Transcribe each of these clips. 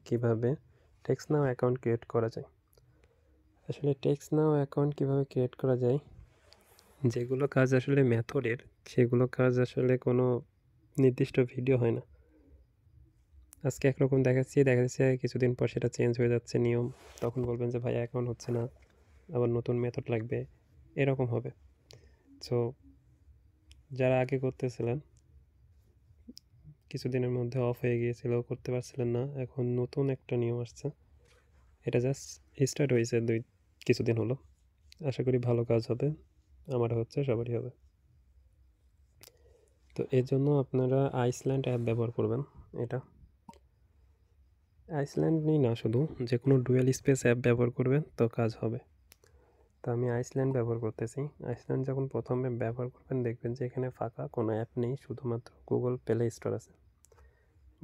কিভাবে টেক্সটনাউ account create করা যায়। আসলে টেক্সটনাউ অ্যাকাউন্ট কিভাবে ক্রিয়েট করা যায়, যেগুলো কাজ আসলে মেথডের, সেগুলো কাজ আসলে কোনো নির্দিষ্ট ভিডিও হয় না। আজকে একরকম দেখা যাচ্ছে কিছুদিন পর সেটা চেঞ্জ হয়ে যাচ্ছে নিয়ম, তখন বলবেন যে ভাই অ্যাকাউন্ট হচ্ছে না, আবার নতুন মেথড লাগবে, এরকম হবে। সো যারা আগে করতেছিলেন কিছুদিনের মধ্যে অফ হয়ে গিয়েছিল, করতে পারছিলেন না, এখন নতুন একটা নিয়ম আসছে। এটা জাস্ট স্টার্ট হয়েছে কিছুদিন হলো, আশা করি ভালো কাজ হবে, আমার হচ্ছে, সবারই হবে। তো এর জন্য আপনারা আইসল্যান্ড অ্যাপ ব্যবহার করবেন। এটা আইসল্যান্ড নেই না, শুধু যে কোনো ডুয়েল স্পেস অ্যাপ ব্যবহার করবেন তো কাজ হবে। তো আমি আইসল্যান্ড ব্যবহার করতেছি। আইসল্যান্ড যখন প্রথমে ব্যবহার করবেন দেখবেন যে এখানে ফাঁকা কোনো অ্যাপ নেই, শুধুমাত্র গুগল প্লে স্টোর আছে,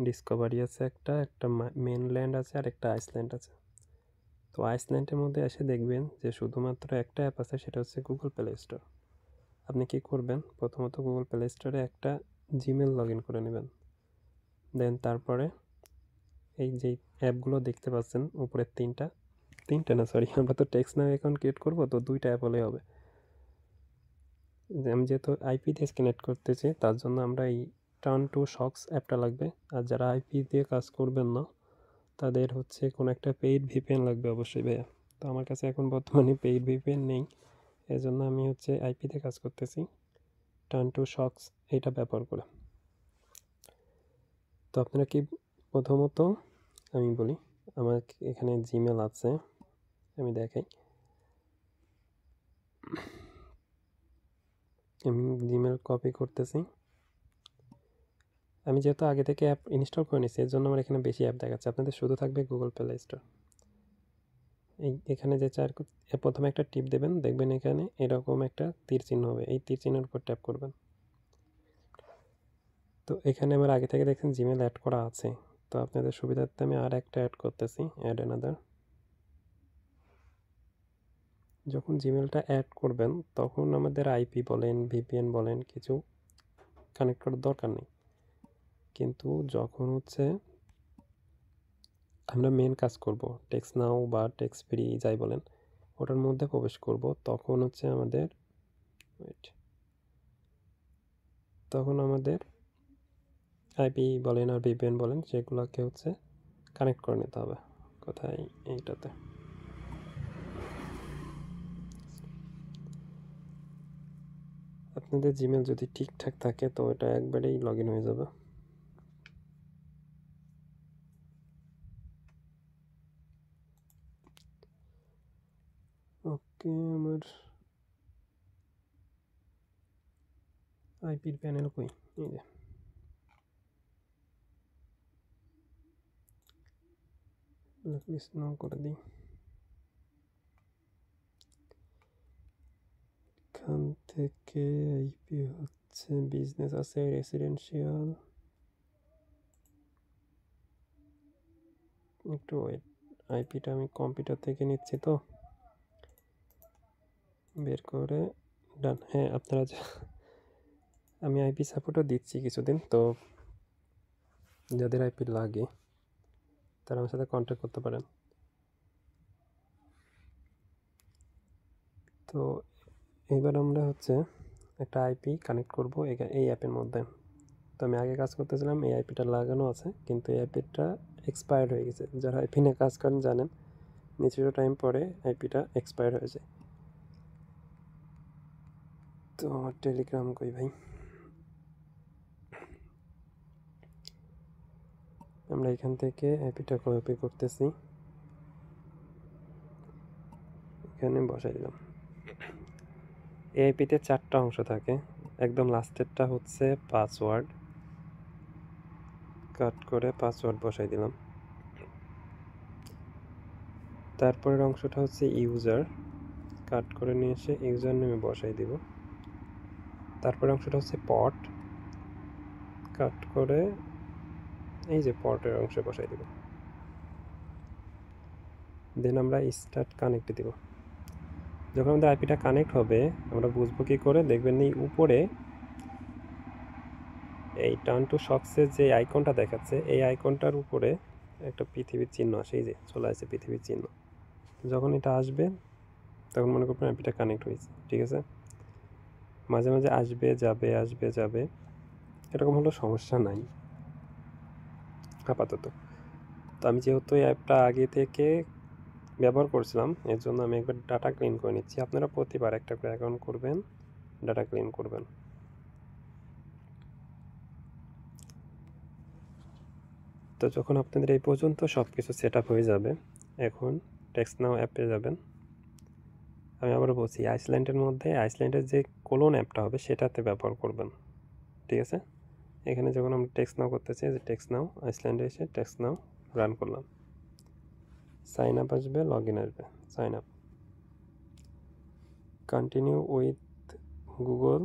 ডিসকভারি আছে, একটা মেনল্যান্ড আছে, আর একটা আইসল্যান্ড আছে। তো আইসল্যান্ডের মধ্যে এসে দেখবেন যে শুধুমাত্র একটা অ্যাপ আছে, সেটা হচ্ছে গুগল প্লে স্টোর। আপনি কি করবেন, প্রথমত গুগল প্লে স্টোরে একটা জিমেল লগ ইন করে নেবেন। দেন তারপরে এই যে অ্যাপগুলো দেখতে পাচ্ছেন উপরে তিনটা না সরি, আমরা তো টেক্সটনাউ অ্যাকাউন্ট ক্রিয়েট করবো, তো 2টা অ্যাপ হলেই হবে। আমি যেহেতু আইপি দিয়ে কানেক্ট করতেছি, তার জন্য আমরা এই টার্ন টু শক্স অ্যাপটা লাগবে। আর যারা আইপি দিয়ে কাজ করবেন না, তাদের হচ্ছে কোনো একটা পেইড ভিপিএন লাগবে অবশ্যই ভাইয়া। তো আমার কাছে এখন বর্তমানে পেইড ভিপিএন নেই, এজন্য আমি হচ্ছে আইপিতে কাজ করতেছি, টার্ন টু শক্স এইটা ব্যবহার করে। তো আপনারা কি, প্রথমত আমি বলি, আমার এখানে জিমেল আছে, আমি দেখাই। আমি জিমেল কপি করতেছি। আমি যেহেতু আগে থেকে অ্যাপ ইনস্টল করে নিচ্ছি, এর জন্য আমার এখানে বেশি অ্যাপ দেখাচ্ছে, আপনাদের শুধু থাকবে গুগল প্লে স্টোর। এখানে যে প্রথমে একটা টিপ দেবেন, দেখবেন এখানে এরকম একটা তীর চিহ্ন হবে, এই তীর চিহ্নের উপর ট্যাপ করবেন। তো এখানে আমার আগে থেকে দেখছেন জিমেল অ্যাড করা আছে, তো আপনাদের সুবিধার্থে আমি আর একটা অ্যাড করতেছি, অ্যাড অ্যানাদার। যখন জিমেলটা অ্যাড করবেন তখন আমাদের আইপি বলেন, ভিপিএন বলেন, কিছু কানেক্ট করার দরকার নেই। কিন্তু যখন হচ্ছে আমরা মেন কাজ করব, টেক্সটনাউ বা টেক্সটফ্রি যাই বলেন, ওটার মধ্যে প্রবেশ করব, তখন হচ্ছে আমাদের আইপি বলেন আর ভিপিএন বলেন, সেগুলোকে হচ্ছে কানেক্ট করে নিতে হবে। কোথায়, এইটাতে। আপনাদের জিমেল যদি ঠিকঠাক থাকে তো এটা একবারেই লগ ইন হয়ে যাবে। ওকে, আমার আইপির প্যানেল কই, এই যে করে দিই। এখান থেকে আইপি হচ্ছে বিজনেস আছে, রেসিডেন্সিয়াল, একটু ওয়েট, আইপিটা আমি কম্পিউটার থেকে নিচ্ছি তো, বের করে ডান। হ্যাঁ, আপনারা আমি আইপি সাপোর্টও দিচ্ছি কিছুদিন, তো যাদের আইপি লাগে তারা আমার সাথে কন্ট্যাক্ট করতে পারেন। তো এবার আমরা হচ্ছে একটা আইপি কানেক্ট করব এই অ্যাপের মধ্যে। তো আমি আগে কাজ করতেছিলাম, এই আইপিটা লাগানো আছে, কিন্তু এই আইপিটা এক্সপায়ার্ড হয়ে গেছে। যারা আইপি নিয়ে কাজ করেন জানেন, নির্দিষ্ট টাইম পরে আইপিটা এক্সপায়ার হয়ে যায়। তো আমার টেলিগ্রাম কই ভাই, আমরা এখান থেকে আইপিটা কপি করতেছি, এখানে বসাই দিলাম। এই আইপিতে 4টা অংশ থাকে, একদম লাস্টেরটা হচ্ছে পাসওয়ার্ড, কাট করে পাসওয়ার্ড বসাই দিলাম। তারপরের অংশটা হচ্ছে ইউজার, কাট করে নিয়ে এসে ইউজার নেমে বসাই দিব। তারপরের অংশটা হচ্ছে পট, কাট করে এই যে পটের অংশে বসাই দিব। দেন আমরা স্টার্ট কানেক্ট দিব। যখন আমাদের আইপিটা কানেক্ট হবে আমরা বুঝবো কী করে, দেখবেন এই উপরে এই টার্ন টু শক্সের যে আইকনটা দেখাচ্ছে, এই আইকনটার উপরে একটা পৃথিবীর চিহ্ন আসে, এই যে চলে আসে পৃথিবীর চিহ্ন। যখন এটা আসবে তখন মনে করবেন অ্যাপটা কানেক্ট হয়েছে, ঠিক আছে। মাঝে মাঝে আসবে যাবে এরকম হলো সমস্যা নাই আপাতত। তো আমি যেহেতু এই অ্যাপটা আগে থেকে ব্যবহার করছিলাম, এর জন্য আমি একবার ডাটা ক্লিন করে নিচ্ছি। আপনারা প্রতিবার একটা করে অ্যাকাউন্ট করবেন, ডাটা ক্লিন করবেন। তো যখন আপনাদের এই পর্যন্ত সব কিছু সেট আপ হয়ে যাবে, এখন টেক্সট নাও অ্যাপে যাবেন। আমি আবার বলছি, আইসল্যান্ডের মধ্যে আইসল্যান্ডের যে কোলন অ্যাপটা হবে সেটাতে ব্যবহার করবেন, ঠিক আছে। এখানে যখন আমরা টেক্সট নাও করতেছি, যে টেক্সট নাও, আইসল্যান্ডে এসে টেক্সট নাও রান করলাম, সাইন আপ আসবে, লগ ইন আসবে, sign up, continue with Google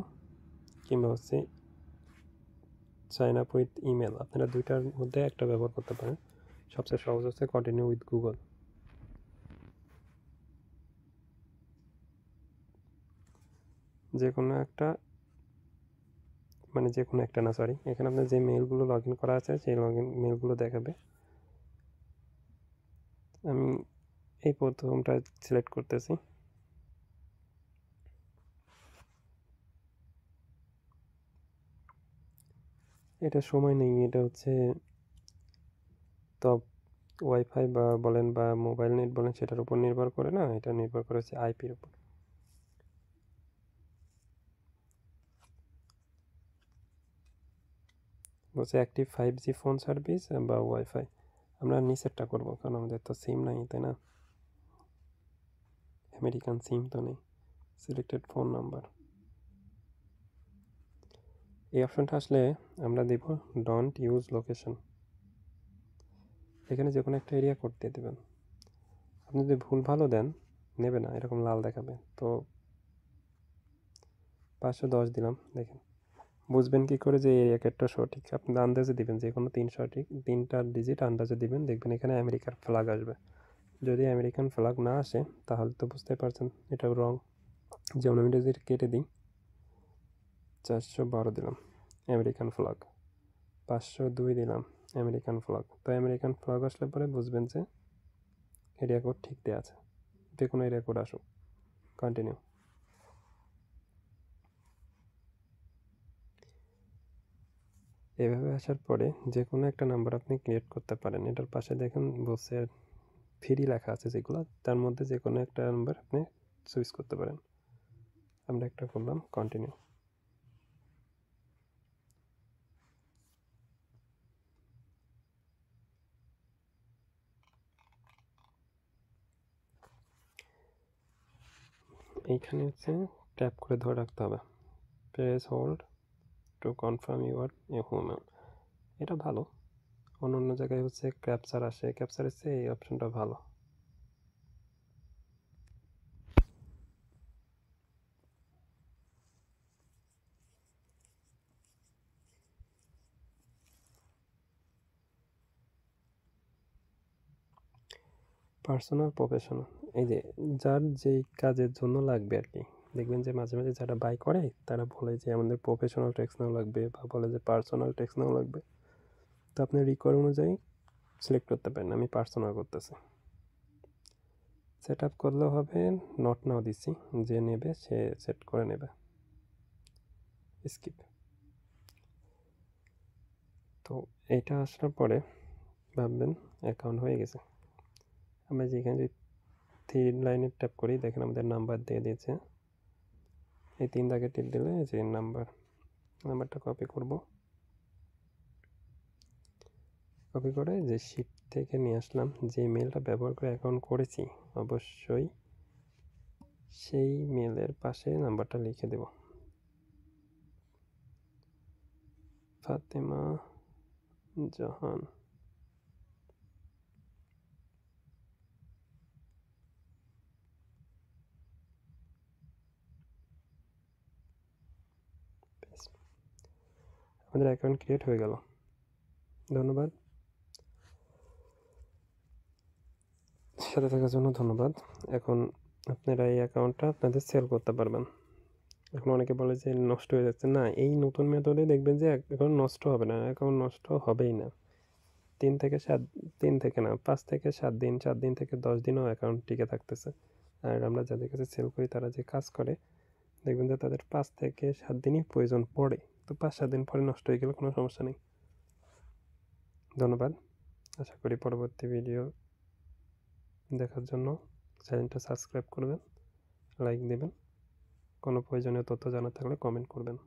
কিংবা হচ্ছে সাইন আপ উইথ ইমেল, আপনারা দুইটার মধ্যে একটা ব্যবহার করতে পারেন। সবচেয়ে সহজ হচ্ছে কন্টিনিউ উইথ গুগল। যে কোনো একটা, মানে যে কোনো একটা না, সরি, এখানে আপনার যে মেলগুলো লগ ইন করা আছে সেই লগ ইন মেলগুলো দেখাবে। আমি এই প্রথমটা সিলেক্ট করতেছি। এটা সময় নেই, এটা হচ্ছে তো ওয়াইফাই বা বলেন বা মোবাইল নেট বলেন, সেটার উপর নির্ভর করে না, এটা নির্ভর করে হচ্ছে আইপির উপর। বলছে অ্যাক্টিভ 5G ফোন সার্ভিস বা ওয়াইফাই। আমরা নিচেরটা করবো, কারণ আমাদের তো সিম নাই, তাই না, আমেরিকান সিম তো নেই। সিলেক্টেড ফোন নাম্বার, এই অপশনটা আসলে আমরা দেব ডোন্ট ইউজ লোকেশন। এখানে যে কোনো একটা এরিয়া কোড দিয়ে দেবেন। আপনি যদি ভুল ভালো দেন নেবে না, এরকম লাল দেখাবে। তো 510 দিলাম, দেখেন বুঝবেন কি করে যে এই এরিয়া কোডটা সঠিক। আপনি আন্দাজে দিবেন, যে কোনো তিনটা ডিজিট আন্দাজে দিবেন, দেখবেন এখানে আমেরিকার ফ্ল্যাগ আসবে। যদি আমেরিকান ফ্ল্যাগ না আসে তাহলে তো বুঝতে পারছেন এটা রং। যেমন আমি ডিজিট কেটে দিই, 412 দিলাম, আমেরিকান ফ্ল্যাগ। 502 দিলাম, আমেরিকান ফ্ল্যাগ। তো আমেরিকান ফ্ল্যাগ আসলে পরে বুঝবেন যে এরিয়া কোড ঠিক দেওয়া আছে। যে কোনো এরিয়া কোড আসুক, কন্টিনিউ। এভাবে আসার পরে যে কোনো একটা নাম্বার আপনি ক্রিয়েট করতে পারেন। এটার পাশে দেখেন বলছে ফ্রি লেখা আছে যেগুলো, তার মধ্যে যে কোনো একটা নাম্বার আপনি চুজ করতে পারেন। আমরা একটা করলাম, কন্টিনিউ। এইখানে হচ্ছে ট্যাপ করে ধরে রাখতে হবে, press hold to confirm you are a human. এটা ভালো। অন্য অন্য জায়গায় হচ্ছে ক্যাপচার আসে, ক্যাপচার এসে এই অপশনটা ভালো। পার্সোনাল প্রফেশনাল, এই যে যার যেই কাজের জন্য লাগবে আর কি। দেখবেন যে মাঝে মাঝে যারা বাই করে তারা বলে যে আমাদের প্রফেশনাল টেক্সট নাও লাগবে, বা বলে যে পার্সোনাল টেক্সট নাও লাগবে। তো আপনি রিকোয়ার অনুযায়ী সিলেক্ট করতে পারেন। আমি পার্সোনাল করতেছি। সেট আপ করলেও হবে, নট নাও দিচ্ছি, যে নেবে সে সেট করে নেবে, স্কিপ। তো এইটা আসার পরে ভাববেন অ্যাকাউন্ট হয়ে গেছে। আমরা যেখানে যদি 3 লাইনে ট্যাপ করি, দেখেন আমাদের নাম্বার দিয়ে দিয়েছে। এই 3 দাগে টিপ দিলে যে নাম্বারটা কপি করব, কপি করে যে শিট থেকে নিয়ে আসলাম, যে মেলটা ব্যবহার করে অ্যাকাউন্ট করেছি অবশ্যই সেই মেলের পাশে নাম্বারটা লিখে দেব, ফাতেমা জাহান। আমাদের অ্যাকাউন্ট ক্রিয়েট হয়ে গেল। ধন্যবাদ, সাথে থাকার জন্য ধন্যবাদ। এখন আপনারা এই অ্যাকাউন্টটা আপনাদের সেল করতে পারবেন। এখন অনেকে বলে যে নষ্ট হয়ে যাচ্ছে, না, এই নতুন মেথডে দেখবেন যে অ্যাকাউন্ট নষ্ট হবে না, অ্যাকাউন্ট নষ্ট হবেই না। 3 থেকে না 5 থেকে 7 দিন, 4 দিন থেকে 10 দিনও অ্যাকাউন্ট টিকে থাকতেছে। আর আমরা যাদের কাছে সেল করি তারা যে কাজ করে দেখবেন যে তাদের 5 থেকে 7 দিনই প্রয়োজন পড়ে। তো 5-7 দিন পরে নষ্ট হয়ে গেলে কোনো সমস্যা নেই। ধন্যবাদ। আশা করি পরবর্তী ভিডিও দেখার জন্য চ্যানেলটা সাবস্ক্রাইব করবেন, লাইক দেবেন। কোনো প্রয়োজনীয় তথ্য জানার থাকলে কমেন্ট করবেন।